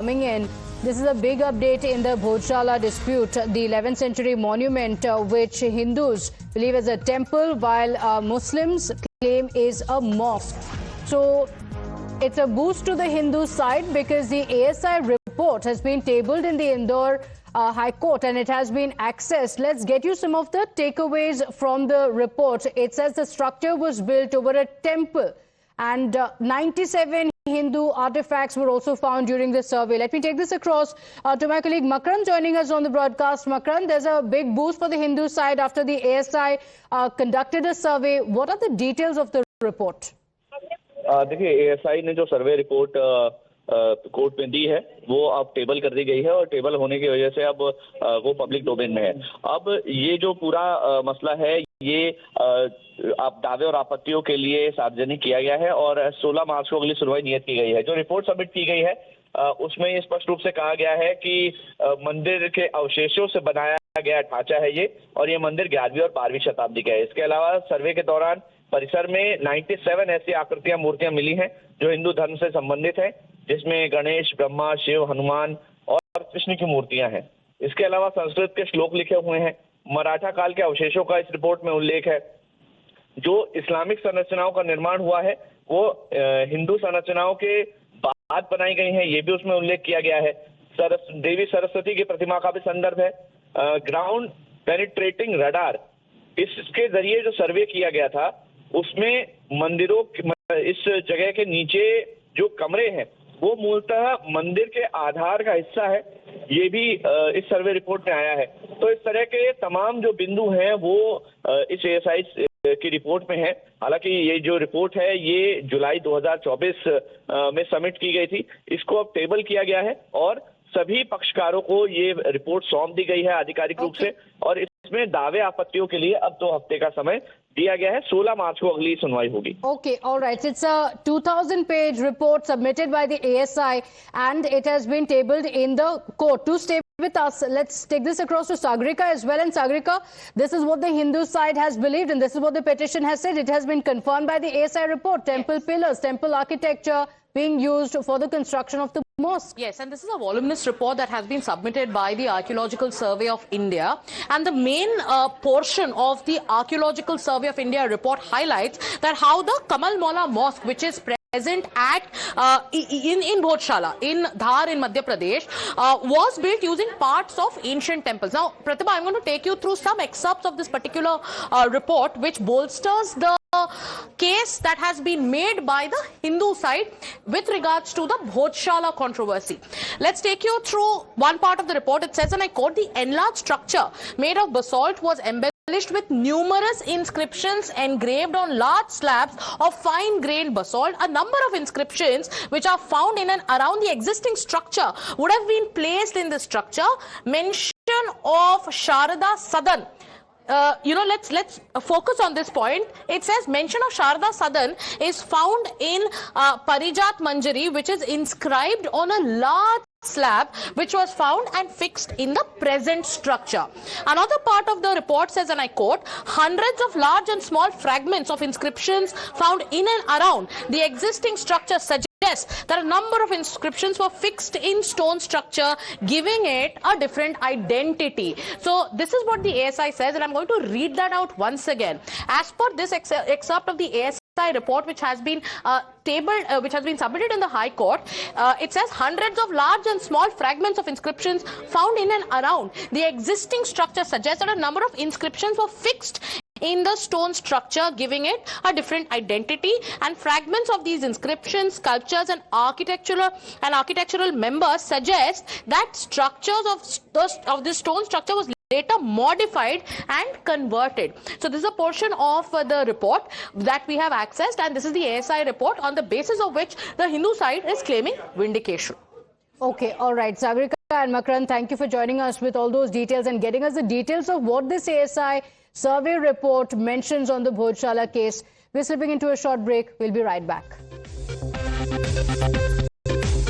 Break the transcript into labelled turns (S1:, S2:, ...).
S1: Coming in, this is a big update in the Bhojshala dispute, the 11th century monument which Hindus believe is a temple while Muslims claim is a mosque. So it's a boost to the Hindu side because the ASI report has been tabled in the Indore High Court and it has been accessed. Let's get you some of the takeaways from the report. It says the structure was built over a temple and 97 Hindu artifacts were also found during the survey. Let me take this across to my colleague Makran joining us on the broadcast. Makran, there's a big boost for the Hindu side after the ASI conducted a survey. What are the details of the report?
S2: देखिए ASI ने जो survey report court में दी है वो अब table कर दी गई है और टेबल होने की वजह से अब वो पब्लिक डोमेन में है। अब ये जो पूरा मसला है ये आप दावे और आपत्तियों के लिए सार्वजनिक किया गया है और 16 मार्च को अगली सुनवाई नियत की गई है। जो रिपोर्ट सबमिट की गई है उसमें स्पष्ट रूप से कहा गया है कि मंदिर के अवशेषों से बनाया गया ढांचा है ये, और ये मंदिर 11वीं और 12वीं शताब्दी का है। इसके अलावा सर्वे के दौरान परिसर में 97 ऐसी आकृतियां मूर्तियां मिली हैं जो हिंदू धर्म से संबंधित हैं, जिसमें गणेश, ब्रह्मा, शिव, हनुमान और कृष्ण की मूर्तियां हैं। इसके अलावा संस्कृत के श्लोक लिखे हुए हैं। मराठा काल के अवशेषों का इस रिपोर्ट में उल्लेख है। जो इस्लामिक संरचनाओं का निर्माण हुआ है वो हिंदू संरचनाओं के बाद बनाई गई हैं, ये भी उसमें उल्लेख किया गया है। देवी सरस्वती की प्रतिमा का भी संदर्भ है। ग्राउंड पेनिट्रेटिंग रडार, इसके जरिए जो सर्वे किया गया था उसमें मंदिरों इस जगह के नीचे जो कमरे हैं वो मूलतः मंदिर के आधार का हिस्सा है, ये भी इस सर्वे रिपोर्ट में आया है। तो इस तरह के तमाम जो बिंदु हैं वो इस ASI की रिपोर्ट में है। हालांकि ये जो रिपोर्ट है ये जुलाई 2024 में सबमिट की गई थी। इसको अब टेबल किया गया है और सभी पक्षकारों को ये रिपोर्ट सौंप दी गई है आधिकारिक रूप से, और इसमें दावे आपत्तियों के लिए अब 2 हफ्ते का समय दिया गया है। 16 मार्च को अगली सुनवाई होगी।
S1: Okay, all right. It's a 2000-page report submitted by the ASI and it has been tabled in the court. To stay with us, let's take this across to Sagrika as well. And Sagrika, this is what the Hindu side has believed and this is what the petition has said. It has been confirmed by the ASI report. Temple pillars, temple architecture being used for the construction of the mosque.
S3: Yes, and this is a voluminous report that has been submitted by the Archaeological Survey of India. And the main portion of the Archaeological Survey of India report highlights that how the Kamal Maula Mosque, which is present at in Bhojshala, in Dhar in Madhya Pradesh, was built using parts of ancient temples. Now, Pratibha, I'm going to take you through some excerpts of this particular report, which bolsters the case that has been made by the Hindu side with regards to the Bhojshala controversy. Let's take you through one part of the report. It says, and I quote, the enlarged structure made of basalt was embellished with numerous inscriptions engraved on large slabs of fine-grained basalt. A number of inscriptions which are found in and around the existing structure would have been placed in the structure. Mention of Sharada Sadan. Let's focus on this point. It says mention of Sharada Sadan is found in Parijat Manjari, which is inscribed on a large slab which was found and fixed in the present structure. Another part of the report says, and I quote, hundreds of large and small fragments of inscriptions found in and around the existing structure suggest that a number of inscriptions were fixed in stone structure, giving it a different identity. So this is what the ASI says, and I'm going to read that out once again. As per this excerpt of the ASI report, which has been which has been submitted in the High Court, it says hundreds of large and small fragments of inscriptions found in and around the existing structure suggest that a number of inscriptions were fixed in the stone structure, giving it a different identity, and fragments of these inscriptions, sculptures and architectural members suggest that structures of this stone structure was later modified and converted. So this is a portion of the report that we have accessed, and this is the ASI report on the basis of which the Hindu side is claiming vindication.
S1: Okay, all right. Sagrika and Makran, thank you for joining us with all those details and getting us the details of what this ASI survey report mentions on the Bhojshala case. We're slipping into a short break. We'll be right back.